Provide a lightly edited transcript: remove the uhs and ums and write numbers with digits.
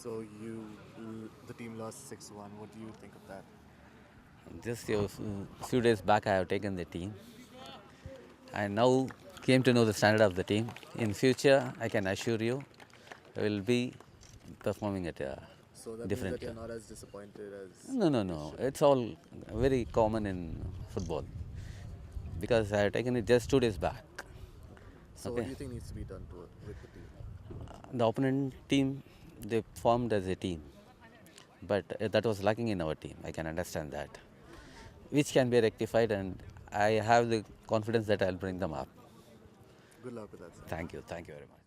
So the team lost 6-1. What do you think of that? Just a few days back, I have taken the team. I now came to know the standard of the team. In future, I can assure you, I will be performing at a So that means different that you're level. not as disappointed as No, no, you no. should be. It's all very common in football because I have taken it just 2 days back. So what Okay, do you think needs to be done with the team? the opponent team they formed as a team, but that was lacking in our team. I can understand that, which can be rectified, and I have the confidence that I'll bring them up. Good luck with that, sir. Thank you very much.